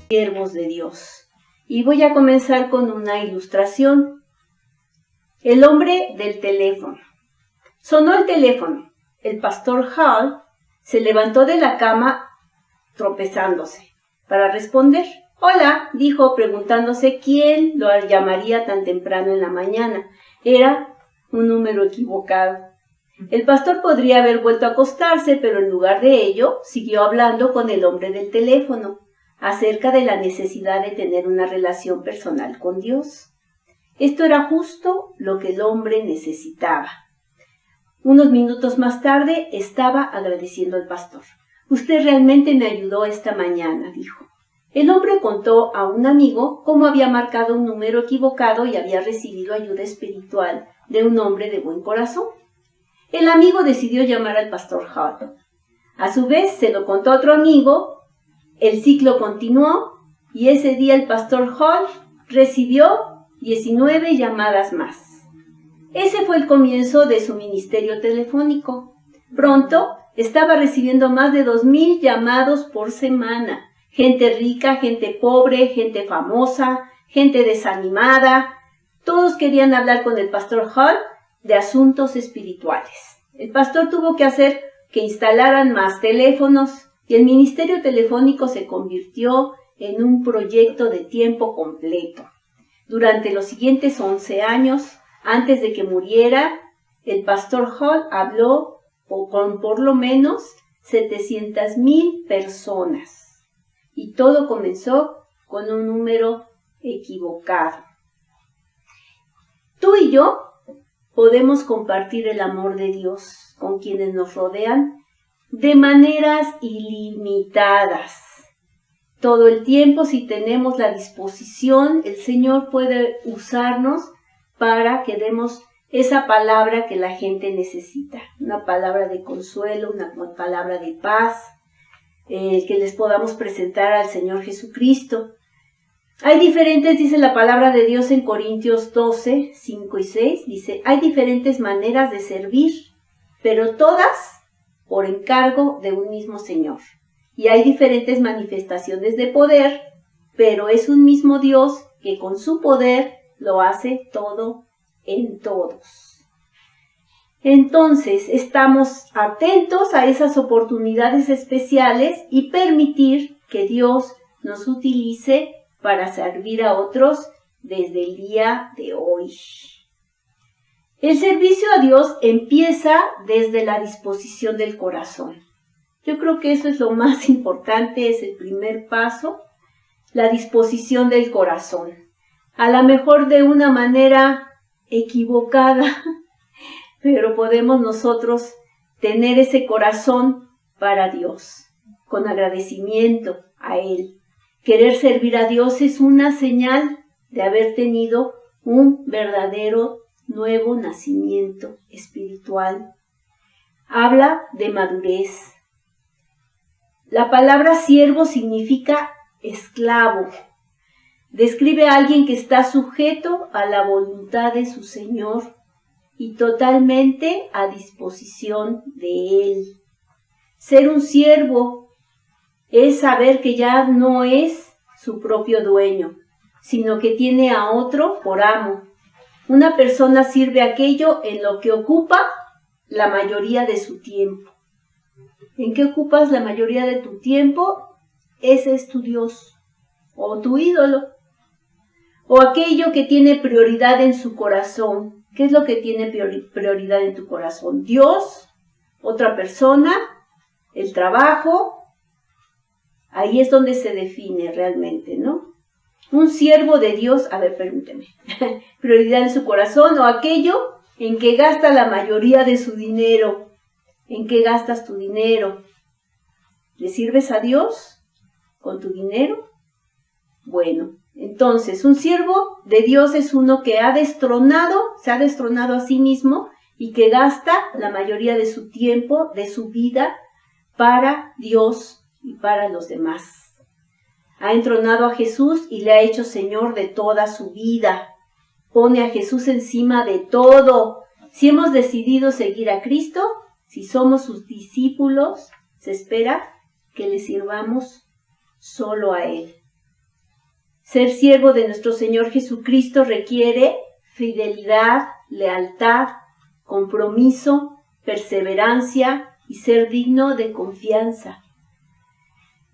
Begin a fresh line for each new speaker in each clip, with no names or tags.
siervos de Dios. Y voy a comenzar con una ilustración. El hombre del teléfono. Sonó el teléfono. El pastor Hall se levantó de la cama tropezándose para responder. Hola, dijo, preguntándose quién lo llamaría tan temprano en la mañana. Era un número equivocado. El pastor podría haber vuelto a acostarse, pero en lugar de ello, siguió hablando con el hombre del teléfono acerca de la necesidad de tener una relación personal con Dios. Esto era justo lo que el hombre necesitaba. Unos minutos más tarde estaba agradeciendo al pastor. Usted realmente me ayudó esta mañana, dijo. El hombre contó a un amigo cómo había marcado un número equivocado y había recibido ayuda espiritual de un hombre de buen corazón. El amigo decidió llamar al pastor Hall. A su vez se lo contó a otro amigo. El ciclo continuó y ese día el pastor Hall recibió 19 llamadas más. Ese fue el comienzo de su ministerio telefónico. Pronto estaba recibiendo más de 2,000 llamados por semana. Gente rica, gente pobre, gente famosa, gente desanimada. Todos querían hablar con el pastor Hall de asuntos espirituales. El pastor tuvo que hacer que instalaran más teléfonos y el ministerio telefónico se convirtió en un proyecto de tiempo completo. Durante los siguientes 11 años, antes de que muriera, el pastor Hall habló con por lo menos 700,000 personas. Y todo comenzó con un número equivocado. Tú y yo podemos compartir el amor de Dios con quienes nos rodean de maneras ilimitadas. Todo el tiempo, si tenemos la disposición, el Señor puede usarnos para que demos esa palabra que la gente necesita. Una palabra de consuelo, una palabra de paz, que les podamos presentar al Señor Jesucristo. Hay diferentes, dice la palabra de Dios en Corintios 12, 5 y 6, dice, hay diferentes maneras de servir, pero todas por encargo de un mismo Señor. Y hay diferentes manifestaciones de poder, pero es un mismo Dios que con su poder lo hace todo en todos. Entonces, estamos atentos a esas oportunidades especiales y permitir que Dios nos utilice para servir a otros desde el día de hoy. El servicio a Dios empieza desde la disposición del corazón. Yo creo que eso es lo más importante, es el primer paso, la disposición del corazón. A lo mejor de una manera equivocada, pero podemos nosotros tener ese corazón para Dios, con agradecimiento a Él. Querer servir a Dios es una señal de haber tenido un verdadero nuevo nacimiento espiritual. Habla de madurez. La palabra siervo significa esclavo. Describe a alguien que está sujeto a la voluntad de su Señor y totalmente a disposición de Él. Ser un siervo es saber que ya no es su propio dueño, sino que tiene a otro por amo. Una persona sirve aquello en lo que ocupa la mayoría de su tiempo. ¿En qué ocupas la mayoría de tu tiempo? Ese es tu Dios o tu ídolo. O aquello que tiene prioridad en su corazón. ¿Qué es lo que tiene prioridad en tu corazón? Dios, otra persona, el trabajo. Ahí es donde se define realmente, ¿no? Un siervo de Dios, prioridad en su corazón o aquello en que gasta la mayoría de su dinero. ¿En qué gastas tu dinero? ¿Le sirves a Dios con tu dinero? Bueno, entonces un siervo de Dios es uno que se ha destronado a sí mismo y que gasta la mayoría de su tiempo, de su vida, para Dios y para los demás. Ha entronado a Jesús y le ha hecho Señor de toda su vida. Pone a Jesús encima de todo. Si hemos decidido seguir a Cristo, si somos sus discípulos, se espera que le sirvamos solo a Él. Ser siervo de nuestro Señor Jesucristo requiere fidelidad, lealtad, compromiso, perseverancia y ser digno de confianza.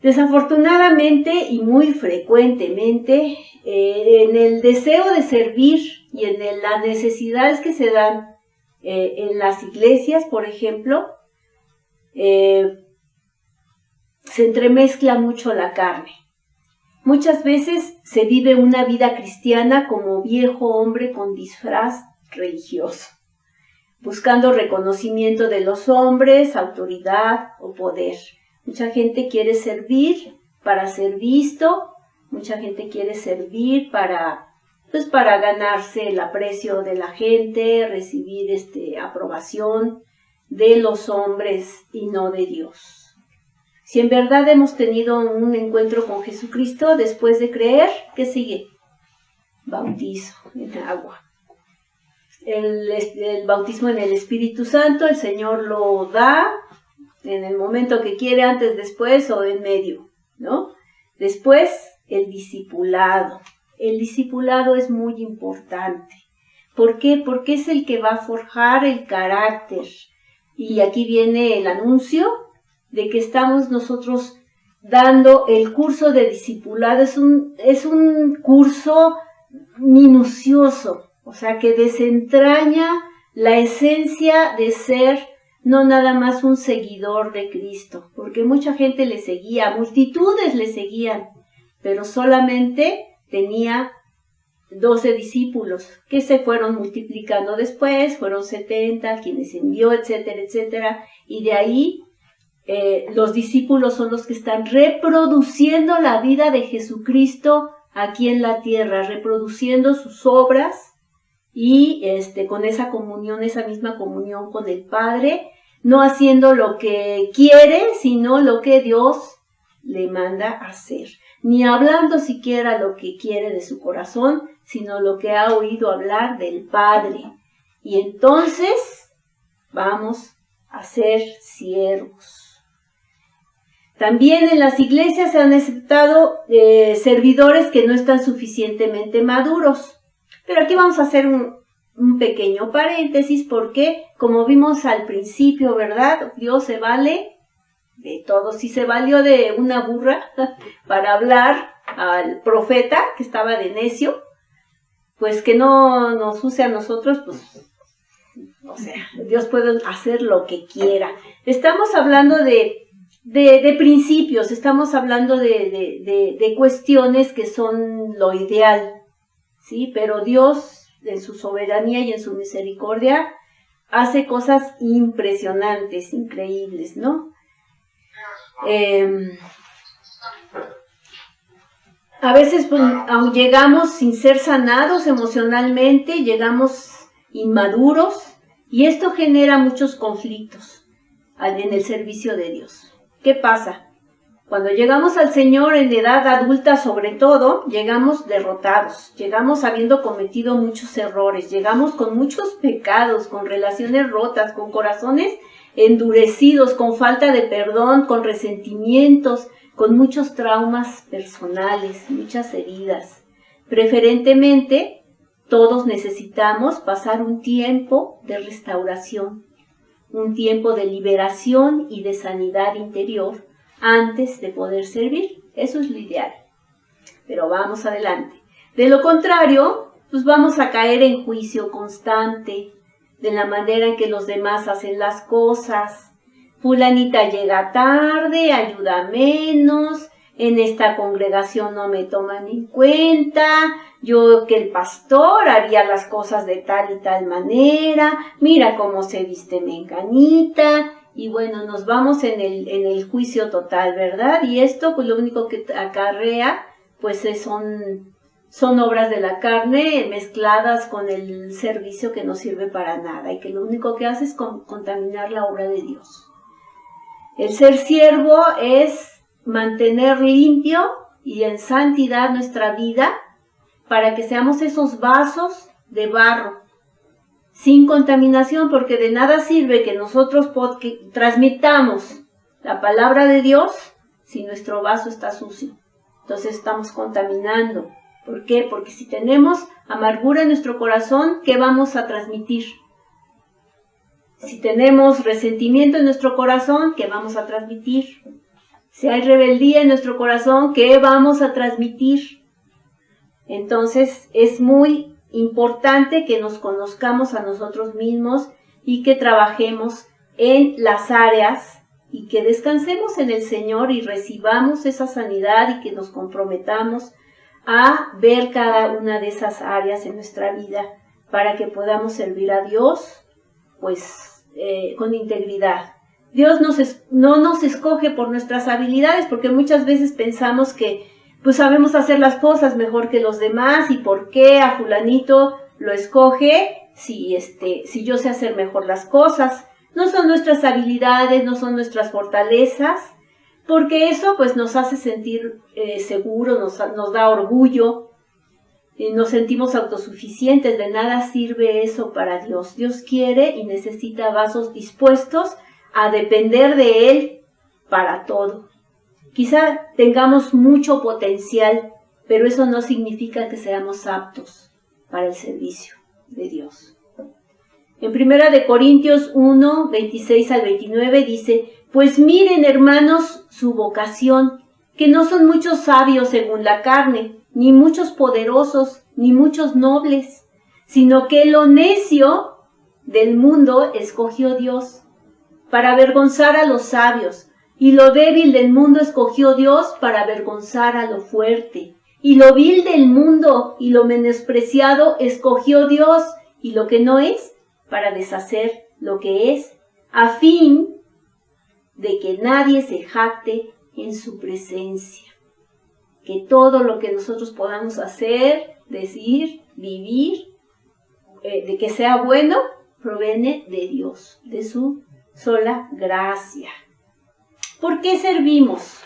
Desafortunadamente y muy frecuentemente, en el deseo de servir y en las necesidades que se dan en las iglesias, por ejemplo, se entremezcla mucho la carne. Muchas veces se vive una vida cristiana como viejo hombre con disfraz religioso, buscando reconocimiento de los hombres, autoridad o poder. Mucha gente quiere servir para ser visto, mucha gente quiere servir para ganarse el aprecio de la gente, recibir aprobación de los hombres y no de Dios. Si en verdad hemos tenido un encuentro con Jesucristo después de creer, ¿qué sigue? Bautizo en agua. El bautismo en el Espíritu Santo, el Señor lo da en el momento que quiere, antes, después o en medio, ¿no? Después, el discipulado. El discipulado es muy importante. ¿Por qué? Porque es el que va a forjar el carácter. Y aquí viene el anuncio de que estamos nosotros dando el curso de discipulado. Es un curso minucioso, o sea, que desentraña la esencia de ser no nada más un seguidor de Cristo, porque mucha gente le seguía, multitudes le seguían, pero solamente tenía 12 discípulos, que se fueron multiplicando después, fueron 70, quienes envió, etcétera, etcétera, y de ahí los discípulos son los que están reproduciendo la vida de Jesucristo aquí en la tierra, reproduciendo sus obras y con esa comunión, esa misma comunión con el Padre, no haciendo lo que quiere, sino lo que Dios le manda hacer, ni hablando siquiera lo que quiere de su corazón, sino lo que ha oído hablar del Padre. Y entonces vamos a ser siervos. También en las iglesias se han aceptado servidores que no están suficientemente maduros. Pero aquí vamos a hacer un pequeño paréntesis porque, como vimos al principio, ¿verdad? Dios se vale de todo. Si se valió de una burra para hablar al profeta que estaba de necio, pues que no nos use a nosotros, pues, o sea, Dios puede hacer lo que quiera. Estamos hablando de principios, estamos hablando de cuestiones que son lo ideal, ¿sí? Pero Dios, en su soberanía y en su misericordia, hace cosas impresionantes, increíbles, ¿no? A veces pues, aun llegamos sin ser sanados emocionalmente, llegamos inmaduros, y esto genera muchos conflictos en el servicio de Dios. ¿Qué pasa? Cuando llegamos al Señor en edad adulta, sobre todo, llegamos derrotados, llegamos habiendo cometido muchos errores, llegamos con muchos pecados, con relaciones rotas, con corazones endurecidos, con falta de perdón, con resentimientos, con muchos traumas personales, muchas heridas. Preferentemente, todos necesitamos pasar un tiempo de restauración, un tiempo de liberación y de sanidad interior antes de poder servir. Eso es lo ideal. Pero vamos adelante. De lo contrario, pues vamos a caer en juicio constante de la manera en que los demás hacen las cosas. Fulanita llega tarde, ayuda menos, en esta congregación no me toman en cuenta, yo que el pastor haría las cosas de tal y tal manera, mira cómo se viste menganita, y bueno, nos vamos en el juicio total, ¿verdad? Y esto pues lo único que acarrea pues son obras de la carne mezcladas con el servicio que no sirve para nada y que lo único que hace es contaminar la obra de Dios. El ser siervo es mantener limpio y en santidad nuestra vida para que seamos esos vasos de barro, sin contaminación, porque de nada sirve que nosotros transmitamos la palabra de Dios si nuestro vaso está sucio. Entonces estamos contaminando ¿Por qué? Porque si tenemos amargura en nuestro corazón, ¿qué vamos a transmitir? Si tenemos resentimiento en nuestro corazón, ¿qué vamos a transmitir? Si hay rebeldía en nuestro corazón, ¿qué vamos a transmitir? Entonces es muy importante que nos conozcamos a nosotros mismos y que trabajemos en las áreas y que descansemos en el Señor y recibamos esa sanidad y que nos comprometamos a ver cada una de esas áreas en nuestra vida para que podamos servir a Dios pues con integridad. Dios no nos escoge por nuestras habilidades, porque muchas veces pensamos que pues sabemos hacer las cosas mejor que los demás y por qué a fulanito lo escoge si yo sé hacer mejor las cosas. No son nuestras habilidades, no son nuestras fortalezas, porque eso pues nos hace sentir seguros, nos da orgullo, nos sentimos autosuficientes. De nada sirve eso para Dios. Dios quiere y necesita vasos dispuestos a depender de Él para todo. Quizá tengamos mucho potencial, pero eso no significa que seamos aptos para el servicio de Dios. En 1 Corintios 1, 26 al 29 dice: pues miren, hermanos, su vocación, que no son muchos sabios según la carne, ni muchos poderosos, ni muchos nobles, sino que lo necio del mundo escogió Dios, para avergonzar a los sabios, y lo débil del mundo escogió Dios para avergonzar a lo fuerte, y lo vil del mundo y lo menospreciado escogió Dios, y lo que no es, para deshacer lo que es, a fin de que nadie se jacte en su presencia. Que todo lo que nosotros podamos hacer, decir, vivir, de que sea bueno, proviene de Dios, de su sola gracia. ¿Por qué servimos?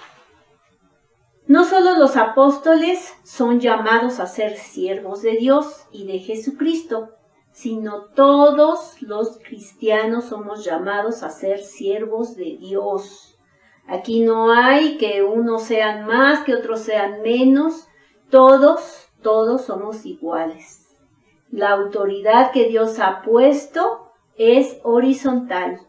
No solo los apóstoles son llamados a ser siervos de Dios y de Jesucristo, sino todos los cristianos somos llamados a ser siervos de Dios. Aquí no hay que unos sean más, que otros sean menos, todos somos iguales. La autoridad que Dios ha puesto es horizontal.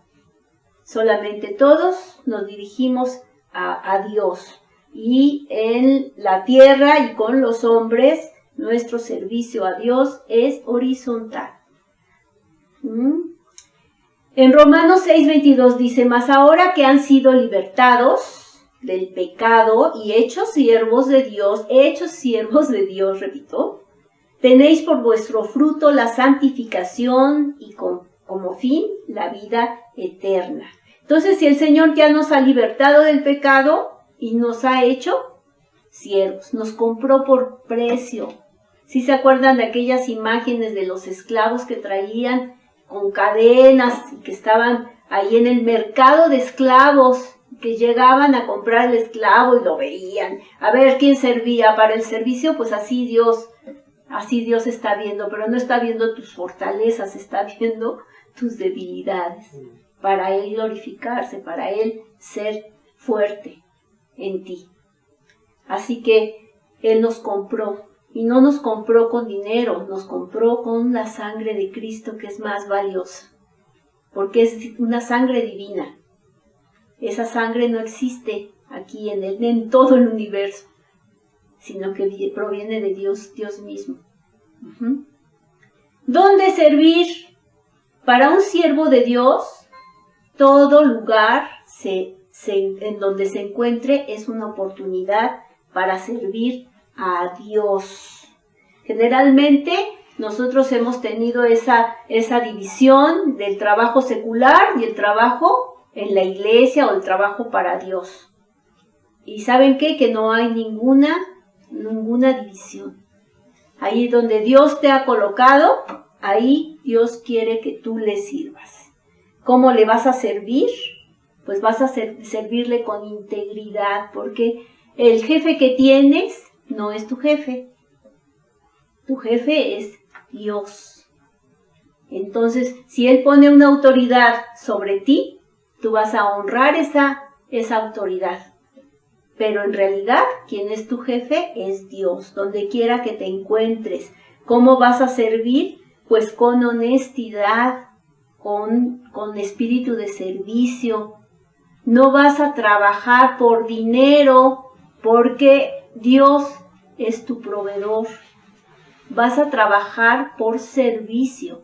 Solamente todos nos dirigimos a Dios, y en la tierra y con los hombres nuestro servicio a Dios es horizontal. En Romanos 6:22 dice: mas ahora que han sido libertados del pecado y hechos siervos de Dios, repito, tenéis por vuestro fruto la santificación y como fin la vida eterna. Entonces, si el Señor ya nos ha libertado del pecado y nos ha hecho siervos, nos compró por precio. ¿Sí se acuerdan de aquellas imágenes de los esclavos que traían con cadenas y que estaban ahí en el mercado de esclavos, que llegaban a comprar el esclavo y lo veían? A ver quién servía para el servicio. Pues así Dios está viendo, pero no está viendo tus fortalezas, está viendo tus debilidades, para Él glorificarse, para Él ser fuerte en ti. Así que Él nos compró, y no nos compró con dinero, nos compró con la sangre de Cristo, que es más valiosa, porque es una sangre divina. Esa sangre no existe aquí en todo el universo, sino que proviene de Dios mismo. ¿Dónde servir? Para un siervo de Dios, todo lugar en donde se encuentre es una oportunidad para servir a Dios. Generalmente nosotros hemos tenido esa división del trabajo secular y el trabajo en la iglesia, o el trabajo para Dios. ¿Y saben qué? Que no hay ninguna división. Ahí donde Dios te ha colocado, ahí Dios quiere que tú le sirvas. ¿Cómo le vas a servir? Pues vas a servirle con integridad, porque el jefe que tienes no es tu jefe. Tu jefe es Dios. Entonces, si Él pone una autoridad sobre ti, tú vas a honrar esa autoridad. pero en realidad quien es tu jefe es Dios, donde quiera que te encuentres. ¿Cómo vas a servir? Pues con honestidad, con espíritu de servicio. No vas a trabajar por dinero, porque Dios es tu proveedor. Vas a trabajar por servicio,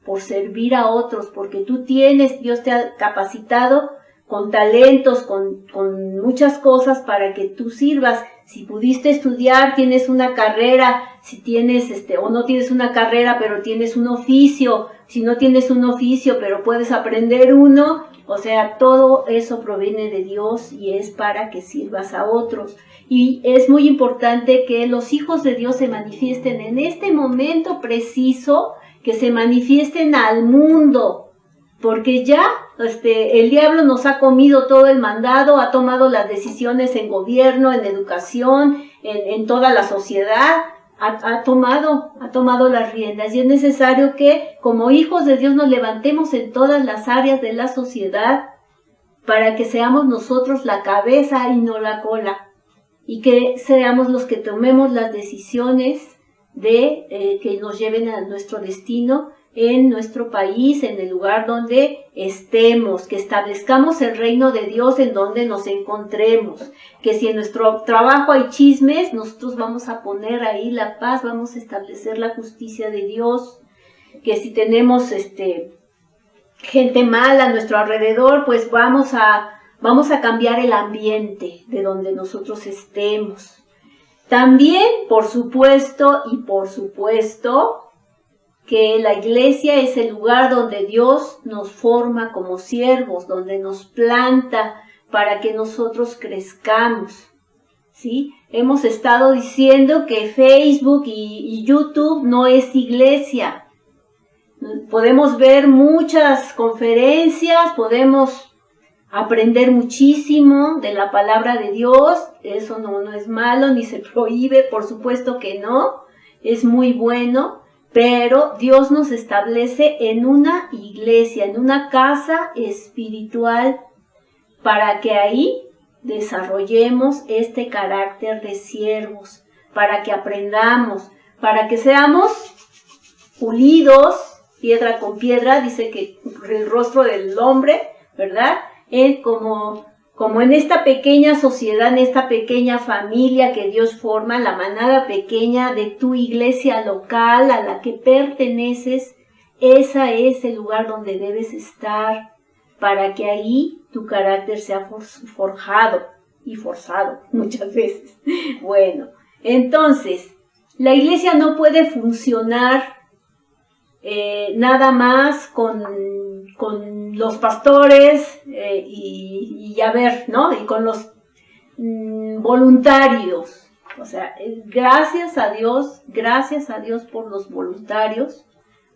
por servir a otros, porque Dios te ha capacitado con talentos, con muchas cosas para que tú sirvas. Si pudiste estudiar, tienes una carrera, si tienes o no tienes una carrera, pero tienes un oficio, si no tienes un oficio, pero puedes aprender uno, o sea, todo eso proviene de Dios y es para que sirvas a otros. Y es muy importante que los hijos de Dios se manifiesten en este momento preciso, que se manifiesten al mundo, porque ya el diablo nos ha comido todo el mandado, ha tomado las decisiones en gobierno, en educación, en toda la sociedad, ha tomado las riendas, y es necesario que como hijos de Dios nos levantemos en todas las áreas de la sociedad para que seamos nosotros la cabeza y no la cola, y que seamos los que tomemos las decisiones que nos lleven a nuestro destino en nuestro país, en el lugar donde estemos, que establezcamos el reino de Dios en donde nos encontremos, que si en nuestro trabajo hay chismes, nosotros vamos a poner ahí la paz, vamos a establecer la justicia de Dios, que si tenemos gente mala a nuestro alrededor, pues vamos a cambiar el ambiente de donde nosotros estemos. También, por supuesto, que la iglesia es el lugar donde Dios nos forma como siervos, donde nos planta para que nosotros crezcamos, ¿sí? Hemos estado diciendo que Facebook y YouTube no es iglesia. Podemos ver muchas conferencias, podemos aprender muchísimo de la palabra de Dios, eso no es malo ni se prohíbe, por supuesto que no, es muy bueno, pero Dios nos establece en una iglesia, en una casa espiritual, para que ahí desarrollemos este carácter de siervos, para que aprendamos, para que seamos pulidos, piedra con piedra, dice que el rostro del hombre, ¿verdad? Como en esta pequeña sociedad, en esta pequeña familia que Dios forma, la manada pequeña de tu iglesia local a la que perteneces, ese es el lugar donde debes estar, para que ahí tu carácter sea forjado y forzado muchas veces. Bueno, entonces, la iglesia no puede funcionar nada más con los pastores y a ver, ¿no? Y con los voluntarios. O sea, gracias a Dios por los voluntarios,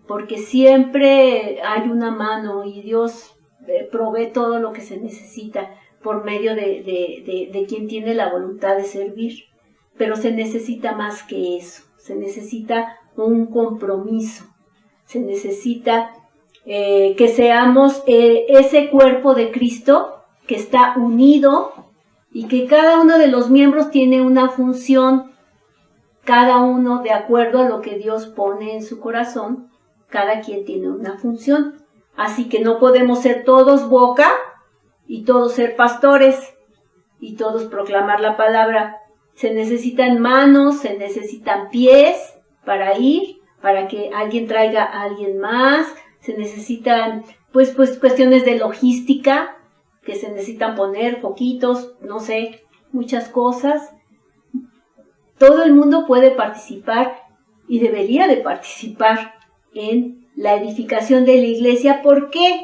porque siempre hay una mano y Dios provee todo lo que se necesita por medio de quien tiene la voluntad de servir. Pero se necesita más que eso, se necesita un compromiso. Se necesita que seamos ese cuerpo de Cristo que está unido y que cada uno de los miembros tiene una función, cada uno de acuerdo a lo que Dios pone en su corazón, cada quien tiene una función. Así que no podemos ser todos boca y todos ser pastores y todos proclamar la palabra. Se necesitan manos, se necesitan pies para ir, para que alguien traiga a alguien más, se necesitan pues cuestiones de logística, que se necesitan poner foquitos, no sé, muchas cosas. Todo el mundo puede participar y debería de participar en la edificación de la iglesia. ¿Por qué?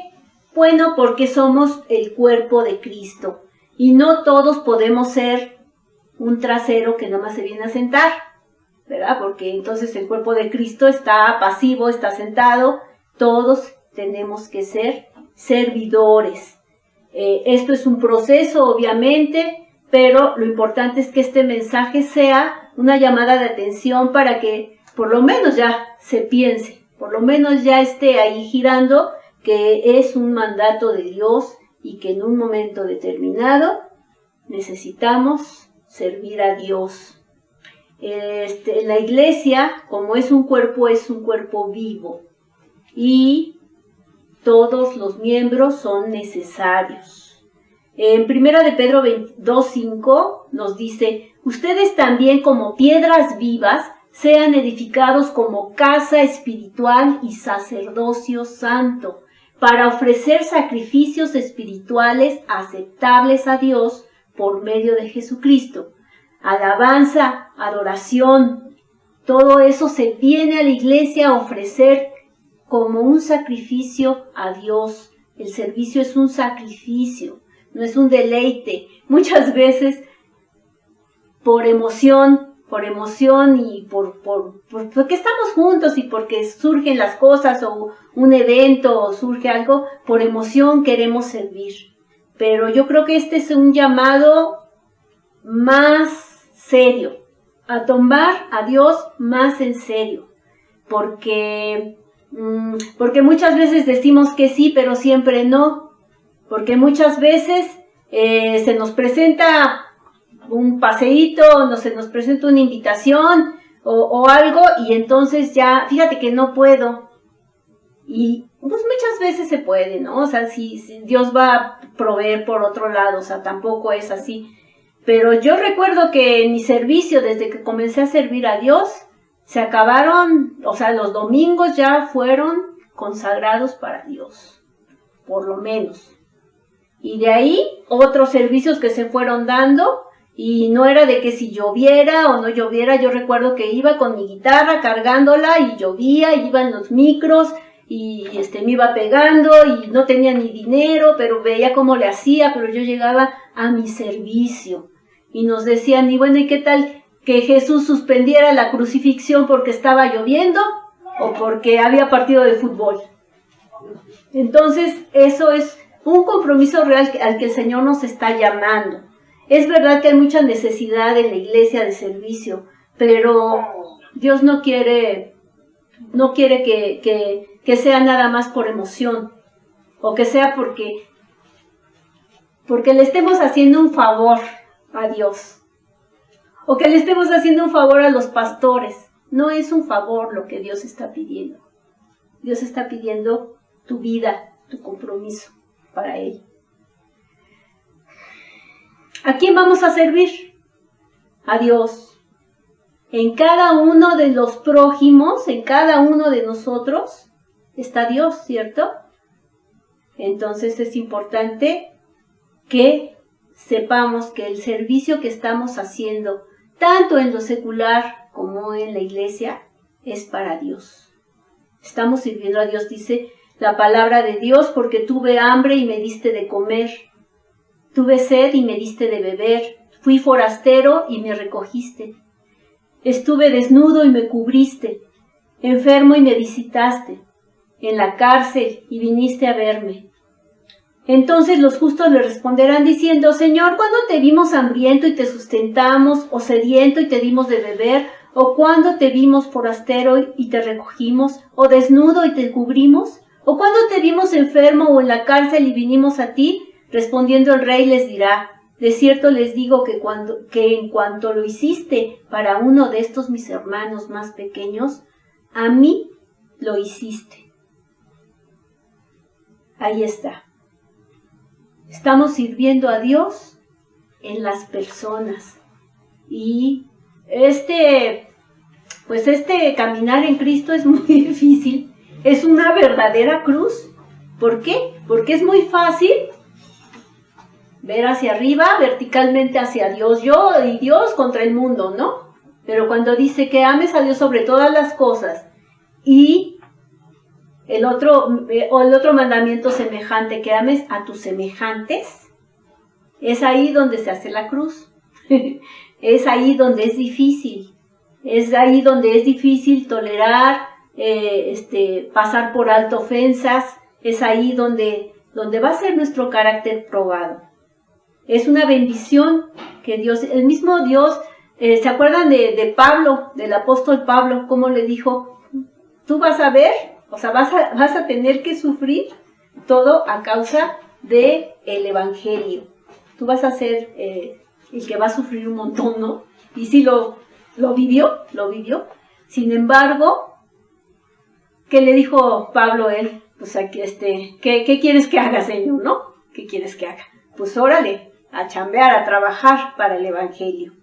Bueno, porque somos el cuerpo de Cristo y no todos podemos ser un trasero que nomás se viene a sentar, ¿verdad? Porque entonces el cuerpo de Cristo está pasivo, está sentado. Todos tenemos que ser servidores. Esto es un proceso, obviamente, pero lo importante es que este mensaje sea una llamada de atención para que por lo menos ya se piense, por lo menos ya esté ahí girando que es un mandato de Dios y que en un momento determinado necesitamos servir a Dios. La iglesia, como es un cuerpo vivo y todos los miembros son necesarios. En 1 de Pedro 2:5 nos dice: ustedes también, como piedras vivas, sean edificados como casa espiritual y sacerdocio santo, para ofrecer sacrificios espirituales aceptables a Dios por medio de Jesucristo. Alabanza, adoración, todo eso se viene a la iglesia a ofrecer como un sacrificio a Dios. El servicio es un sacrificio, no es un deleite. Muchas veces por emoción y porque estamos juntos y porque surgen las cosas o un evento o surge algo, por emoción queremos servir. Pero yo creo que este es un llamado más serio, a tomar a Dios más en serio, porque muchas veces decimos que sí, pero siempre no, porque muchas veces se nos presenta un paseíto, se nos presenta una invitación o algo, y entonces ya, fíjate que no puedo. Y pues muchas veces se puede, ¿no? O sea, si Dios va a proveer por otro lado, o sea, tampoco es así. Pero yo recuerdo que en mi servicio, desde que comencé a servir a Dios, se acabaron, o sea, los domingos ya fueron consagrados para Dios, por lo menos. Y de ahí otros servicios que se fueron dando, y no era de que si lloviera o no lloviera. Yo recuerdo que iba con mi guitarra cargándola y llovía, y iban los micros y me iba pegando y no tenía ni dinero, pero veía cómo le hacía, pero yo llegaba a mi servicio. Y nos decían: y bueno, ¿y qué tal que Jesús suspendiera la crucifixión porque estaba lloviendo o porque había partido de fútbol? Entonces, eso es un compromiso real al que el Señor nos está llamando. Es verdad que hay mucha necesidad en la iglesia de servicio, pero Dios no quiere que sea nada más por emoción, o que sea porque le estemos haciendo un favor a Dios, o que le estemos haciendo un favor a los pastores. No es un favor lo que Dios está pidiendo. Dios está pidiendo tu vida, tu compromiso para Él. ¿A quién vamos a servir? A Dios. En cada uno de los prójimos, en cada uno de nosotros, está Dios, ¿cierto? Entonces es importante que sepamos que el servicio que estamos haciendo, tanto en lo secular como en la iglesia, es para Dios. Estamos sirviendo a Dios, dice la palabra de Dios: porque tuve hambre y me diste de comer, tuve sed y me diste de beber, fui forastero y me recogiste, estuve desnudo y me cubriste, enfermo y me visitaste, en la cárcel y viniste a verme. Entonces los justos le responderán diciendo: Señor, ¿cuándo te vimos hambriento y te sustentamos, o sediento y te dimos de beber? ¿O cuándo te vimos forastero y te recogimos, o desnudo y te cubrimos? ¿O cuándo te vimos enfermo o en la cárcel y vinimos a ti? Respondiendo el rey les dirá: de cierto les digo que en cuanto lo hiciste para uno de estos mis hermanos más pequeños, a mí lo hiciste. Ahí está. Estamos sirviendo a Dios en las personas. Y este caminar en Cristo es muy difícil. Es una verdadera cruz. ¿Por qué? Porque es muy fácil ver hacia arriba, verticalmente hacia Dios, yo y Dios contra el mundo, ¿no? Pero cuando dice que ames a Dios sobre todas las cosas, y el otro mandamiento semejante, que ames a tus semejantes, es ahí donde se hace la cruz. Es ahí donde es difícil. Es ahí donde es difícil tolerar, pasar por alto ofensas. Es ahí donde va a ser nuestro carácter probado. Es una bendición que Dios, el mismo Dios, ¿se acuerdan de Pablo, del apóstol Pablo? ¿Cómo le dijo? Tú vas a ver, o sea, vas a tener que sufrir todo a causa del evangelio. tú vas a ser el que va a sufrir un montón, ¿no? Y sí lo vivió. Sin embargo, ¿qué le dijo Pablo a él? Pues aquí ¿qué quieres que haga, Señor, no? ¿Qué quieres que haga? Pues órale, a chambear, a trabajar para el Evangelio.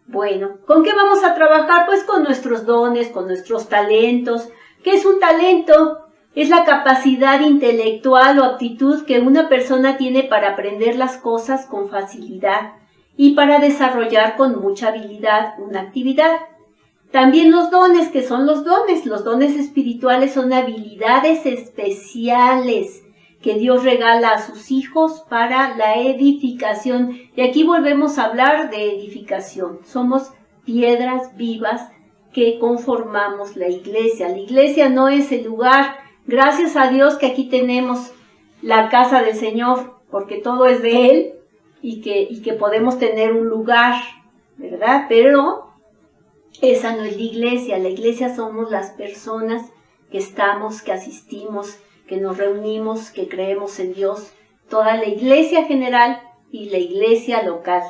Bueno, ¿con qué vamos a trabajar? Pues con nuestros dones, con nuestros talentos. ¿Qué es un talento? Es la capacidad intelectual o aptitud que una persona tiene para aprender las cosas con facilidad y para desarrollar con mucha habilidad una actividad. También los dones, que son los dones espirituales son habilidades especiales que Dios regala a sus hijos para la edificación. Y aquí volvemos a hablar de edificación. Somos piedras vivas que conformamos la iglesia. La iglesia no es el lugar. Gracias a Dios que aquí tenemos la casa del Señor, porque todo es de Él y que podemos tener un lugar, ¿verdad? Pero esa no es la iglesia. La iglesia somos las personas que estamos, que asistimos, que nos reunimos, que creemos en Dios, toda la iglesia general y la iglesia local.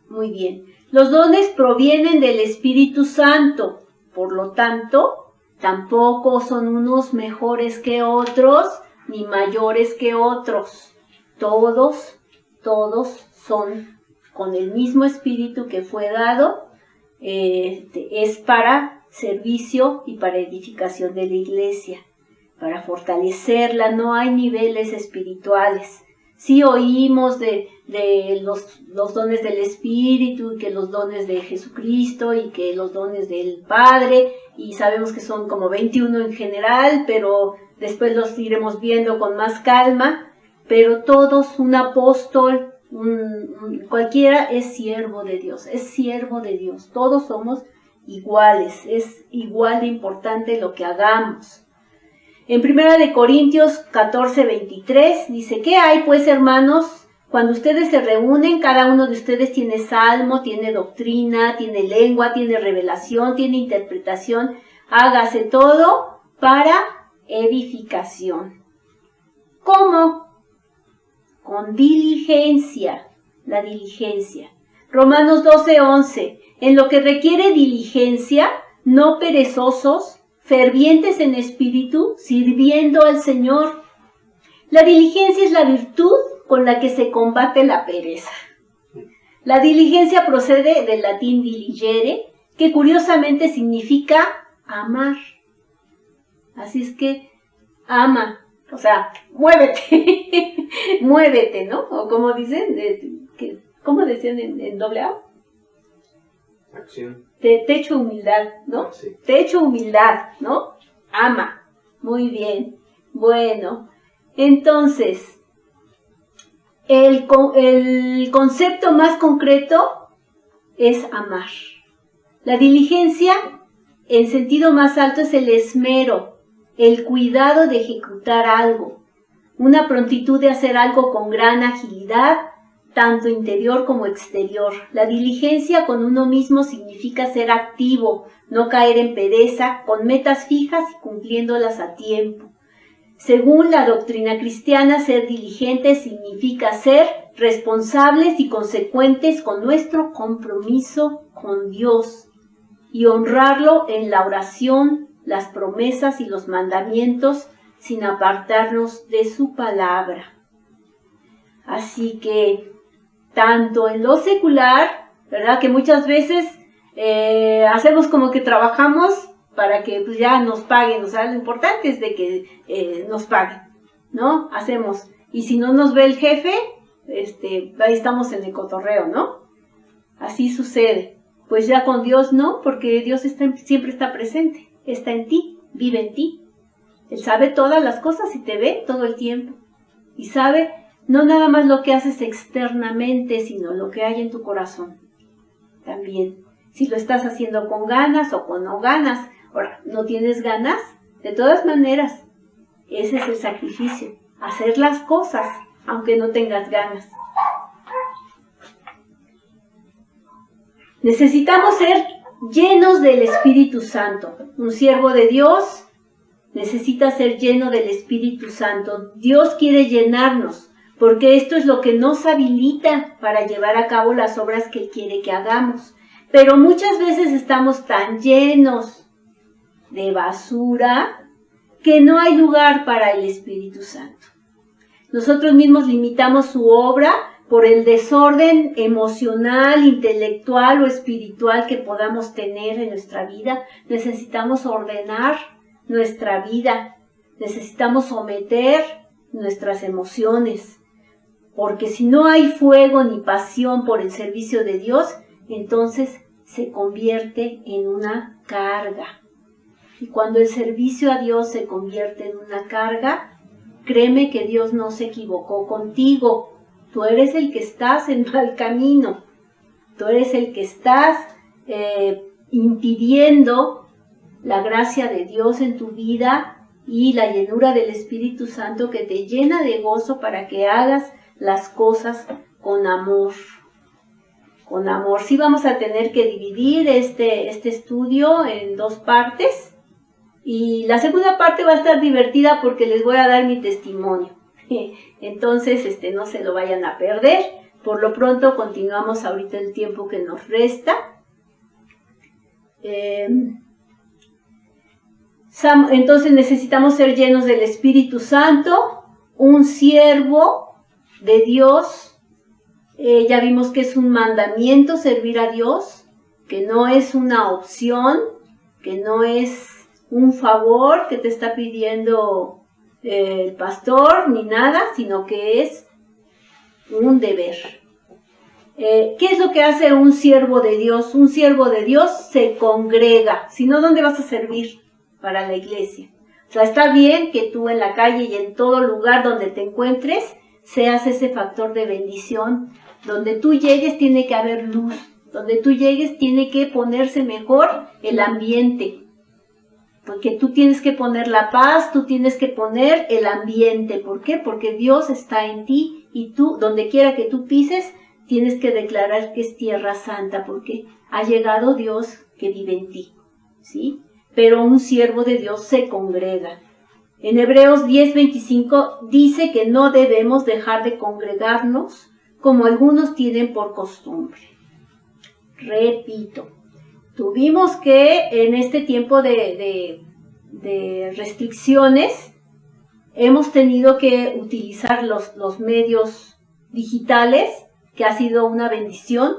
Muy bien. Los dones provienen del Espíritu Santo, por lo tanto, tampoco son unos mejores que otros, ni mayores que otros. Todos son con el mismo Espíritu que fue dado, es para servicio y para edificación de la iglesia, para fortalecerla. No hay niveles espirituales. Sí oímos de los dones del Espíritu, y que los dones de Jesucristo, y que los dones del Padre, y sabemos que son como 21 en general, pero después los iremos viendo con más calma. Pero todos, un apóstol, cualquiera es siervo de Dios, todos somos iguales, es igual de importante lo que hagamos. En 1 Corintios 14:23 dice, ¿qué hay pues, hermanos? Cuando ustedes se reúnen, cada uno de ustedes tiene salmo, tiene doctrina, tiene lengua, tiene revelación, tiene interpretación. Hágase todo para edificación. ¿Cómo? Con diligencia, la diligencia. Romanos 12:11, en lo que requiere diligencia, no perezosos, fervientes en espíritu, sirviendo al Señor. La diligencia es la virtud con la que se combate la pereza. La diligencia procede del latín diligere, que curiosamente significa amar. Así es que ama, o sea, muévete, muévete, ¿no? O como dicen, ¿cómo decían en AA?
Acción.
Te echo humildad, ¿no?
Sí.
Te echo humildad, ¿no? Ama. Muy bien. Bueno, entonces, el concepto más concreto es amar. La diligencia, en sentido más alto, es el esmero, el cuidado de ejecutar algo, una prontitud de hacer algo con gran agilidad, tanto interior como exterior. La diligencia con uno mismo significa ser activo, no caer en pereza, con metas fijas y cumpliéndolas a tiempo. Según la doctrina cristiana, ser diligente significa ser responsables y consecuentes con nuestro compromiso con Dios y honrarlo en la oración, las promesas y los mandamientos sin apartarnos de su palabra. Así que tanto en lo secular, ¿verdad? Que muchas veces hacemos como que trabajamos para que pues, ya nos paguen. O sea, lo importante es de que nos paguen, ¿no? Hacemos. Y si no nos ve el jefe, ahí estamos en el cotorreo, ¿no? Así sucede. Pues ya con Dios no, porque Dios siempre está presente, está en ti, vive en ti. Él sabe todas las cosas y te ve todo el tiempo. Y sabe no nada más lo que haces externamente, sino lo que hay en tu corazón. También, si lo estás haciendo con ganas o con no ganas. Ahora, ¿no tienes ganas? De todas maneras, ese es el sacrificio. Hacer las cosas, aunque no tengas ganas. Necesitamos ser llenos del Espíritu Santo. Un siervo de Dios necesita ser lleno del Espíritu Santo. Dios quiere llenarnos. porque esto es lo que nos habilita para llevar a cabo las obras que Él quiere que hagamos. Pero muchas veces estamos tan llenos de basura que no hay lugar para el Espíritu Santo. Nosotros mismos limitamos su obra por el desorden emocional, intelectual o espiritual que podamos tener en nuestra vida. Necesitamos ordenar nuestra vida, necesitamos someter nuestras emociones, porque si no hay fuego ni pasión por el servicio de Dios, entonces se convierte en una carga. Y cuando el servicio a Dios se convierte en una carga, créeme que Dios no se equivocó contigo. Tú eres el que estás en mal camino. Tú eres el que estás impidiendo la gracia de Dios en tu vida y la llenura del Espíritu Santo que te llena de gozo para que hagas las cosas con amor. Con amor. Sí vamos a tener que dividir este estudio en dos partes. Y la segunda parte va a estar divertida porque les voy a dar mi testimonio. Entonces, no se lo vayan a perder. Por lo pronto, continuamos ahorita el tiempo que nos resta. Entonces, necesitamos ser llenos del Espíritu Santo, un siervo de Dios. Ya vimos que es un mandamiento servir a Dios, que no es una opción, que no es un favor que te está pidiendo el pastor ni nada, sino que es un deber. ¿Qué es lo que hace un siervo de Dios? Un siervo de Dios se congrega. Si no, ¿dónde vas a servir? Para la iglesia. O sea, está bien que tú en la calle y en todo lugar donde te encuentres seas ese factor de bendición. Donde tú llegues tiene que haber luz. Donde tú llegues tiene que ponerse mejor el ambiente. Porque tú tienes que poner la paz, tú tienes que poner el ambiente. ¿Por qué? Porque Dios está en ti y tú, donde quiera que tú pises, tienes que declarar que es tierra santa, porque ha llegado Dios que vive en ti, ¿sí? Pero un siervo de Dios se congrega. En Hebreos 10:25 dice que no debemos dejar de congregarnos como algunos tienen por costumbre. Repito. Tuvimos que en este tiempo de restricciones, hemos tenido que utilizar los medios digitales, que ha sido una bendición,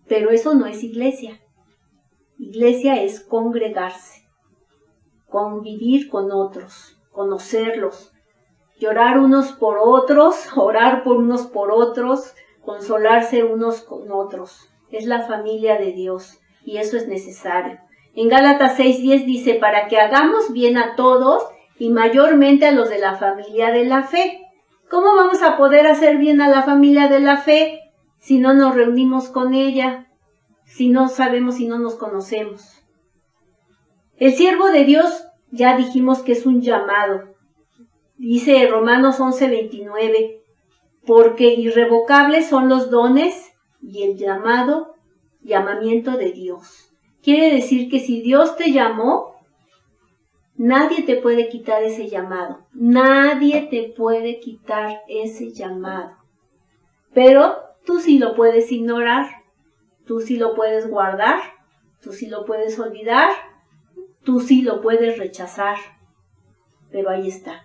pero eso no es iglesia. Iglesia es congregarse, convivir con otros, conocerlos, llorar unos por otros, orar por unos por otros, consolarse unos con otros. Es la familia de Dios. Y eso es necesario. En Gálatas 6:10 dice, para que hagamos bien a todos y mayormente a los de la familia de la fe. ¿Cómo vamos a poder hacer bien a la familia de la fe si no nos reunimos con ella? Si no sabemos, si no nos conocemos. El siervo de Dios, ya dijimos que es un llamado. Dice Romanos 11:29, porque irrevocables son los dones y el llamamiento de Dios. Quiere decir que si Dios te llamó, nadie te puede quitar ese llamado. Nadie te puede quitar ese llamado. Pero tú sí lo puedes ignorar, tú sí lo puedes guardar, tú sí lo puedes olvidar, tú sí lo puedes rechazar. Pero ahí está.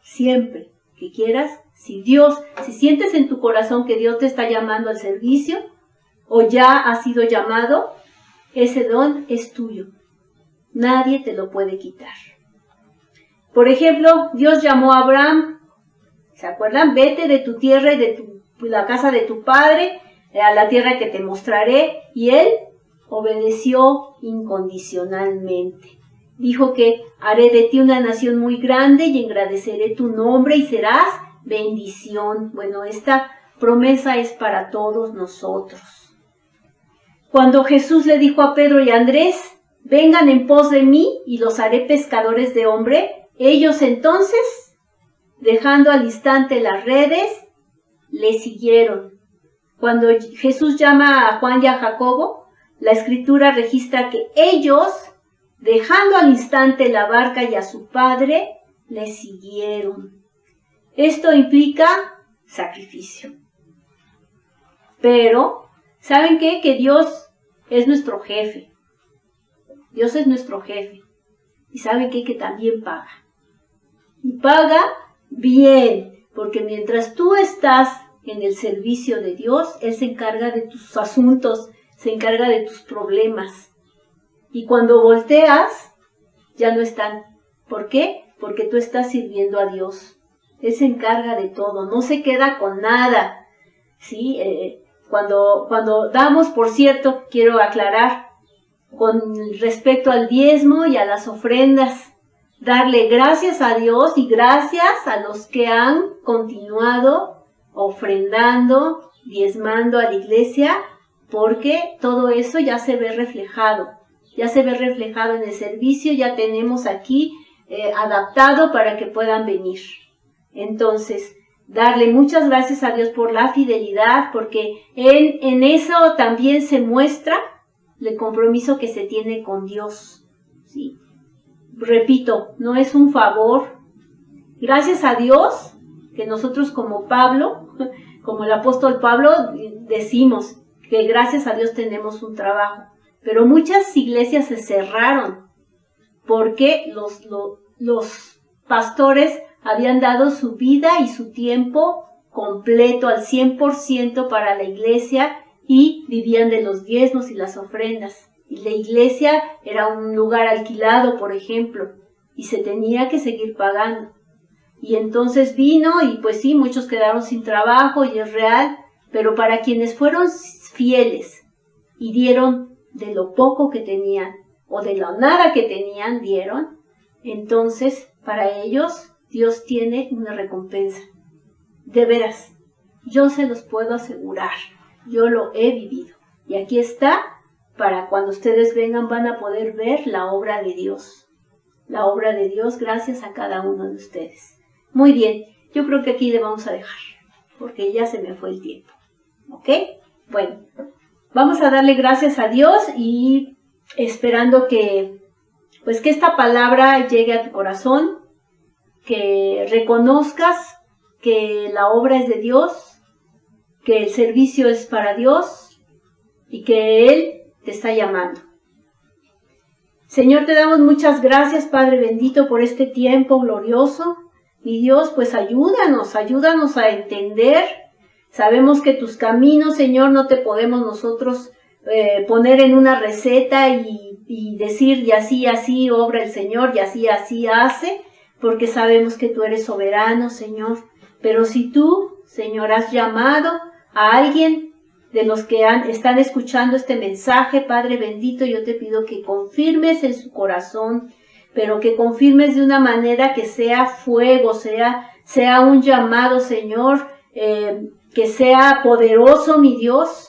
Siempre que quieras, si sientes en tu corazón que Dios te está llamando al servicio, o ya has sido llamado, ese don es tuyo. Nadie te lo puede quitar. Por ejemplo, Dios llamó a Abraham. ¿Se acuerdan? Vete de tu tierra y de la casa de tu padre a la tierra que te mostraré. Y él obedeció incondicionalmente. Dijo que haré de ti una nación muy grande y engrandeceré tu nombre y serás bendición. Bueno, esta promesa es para todos nosotros. Cuando Jesús le dijo a Pedro y a Andrés, vengan en pos de mí y los haré pescadores de hombre, ellos entonces, dejando al instante las redes, le siguieron. Cuando Jesús llama a Juan y a Jacobo, la Escritura registra que ellos, dejando al instante la barca y a su padre, le siguieron. Esto implica sacrificio. Pero, ¿saben qué? Que Dios es nuestro jefe. Dios es nuestro jefe. ¿Y saben qué? Que también paga. Y paga bien, porque mientras tú estás en el servicio de Dios, Él se encarga de tus asuntos, se encarga de tus problemas. Y cuando volteas, ya no están. ¿Por qué? Porque tú estás sirviendo a Dios. Él se encarga de todo, no se queda con nada. ¿Sí? Cuando damos, por cierto, quiero aclarar, con respecto al diezmo y a las ofrendas, darle gracias a Dios y gracias a los que han continuado ofrendando, diezmando a la iglesia, porque todo eso ya se ve reflejado en el servicio, ya tenemos aquí adaptado para que puedan venir. Entonces, darle muchas gracias a Dios por la fidelidad, porque en eso también se muestra el compromiso que se tiene con Dios. ¿Sí? Repito, no es un favor. Gracias a Dios que nosotros como Pablo, como el apóstol Pablo, decimos que gracias a Dios tenemos un trabajo. Pero muchas iglesias se cerraron porque los pastores habían dado su vida y su tiempo completo al 100% para la iglesia y vivían de los diezmos y las ofrendas. Y la iglesia era un lugar alquilado, por ejemplo, y se tenía que seguir pagando. Y entonces vino y pues sí, muchos quedaron sin trabajo y es real, pero para quienes fueron fieles y dieron de lo poco que tenían o de la nada que tenían, dieron, entonces para ellos Dios tiene una recompensa. De veras, yo se los puedo asegurar, yo lo he vivido. Y aquí está, para cuando ustedes vengan van a poder ver la obra de Dios. La obra de Dios gracias a cada uno de ustedes. Muy bien, yo creo que aquí le vamos a dejar, porque ya se me fue el tiempo. ¿Ok? Bueno, vamos a darle gracias a Dios y esperando que esta palabra llegue a tu corazón, que reconozcas que la obra es de Dios, que el servicio es para Dios y que Él te está llamando. Señor, te damos muchas gracias, Padre bendito, por este tiempo glorioso. Mi Dios, pues ayúdanos a entender. Sabemos que tus caminos, Señor, no te podemos nosotros poner en una receta y decir y así obra el Señor y así hace, porque sabemos que tú eres soberano, Señor. Pero si tú, Señor, has llamado a alguien de los que están escuchando este mensaje, Padre bendito, yo te pido que confirmes en su corazón, pero que confirmes de una manera que sea fuego, sea un llamado, Señor, que sea poderoso, mi Dios,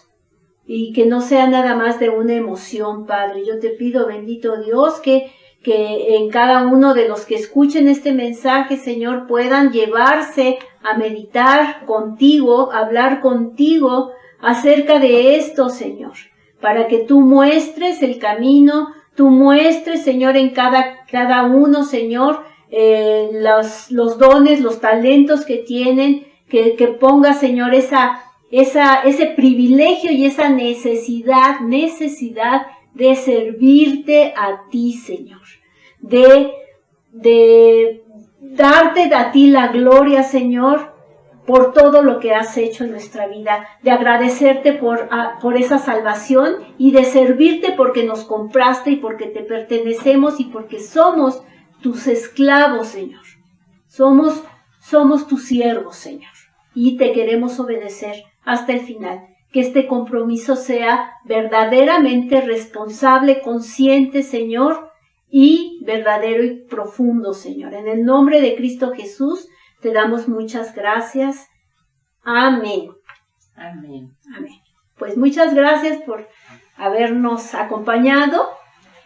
y que no sea nada más de una emoción, Padre. Yo te pido, bendito Dios, que en cada uno de los que escuchen este mensaje, Señor, puedan llevarse a meditar contigo, hablar contigo acerca de esto, Señor, para que tú muestres el camino, tú muestres, Señor, en cada uno, Señor, los dones, los talentos que tienen, que ponga, Señor, ese privilegio y esa necesidad de servirte a ti, Señor, de darte a ti la gloria, Señor, por todo lo que has hecho en nuestra vida, de agradecerte por esa salvación y de servirte porque nos compraste y porque te pertenecemos y porque somos tus esclavos, Señor. Somos tus siervos, Señor, y te queremos obedecer hasta el final. Que este compromiso sea verdaderamente responsable, consciente, Señor, y verdadero y profundo, Señor. En el nombre de Cristo Jesús, te damos muchas gracias. Amén.
Amén.
Amén. Pues muchas gracias por habernos acompañado.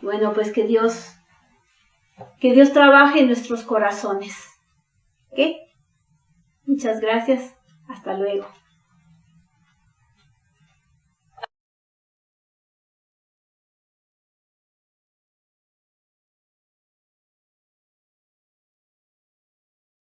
Bueno, pues que Dios trabaje en nuestros corazones. ¿Ok? Muchas gracias. Hasta luego.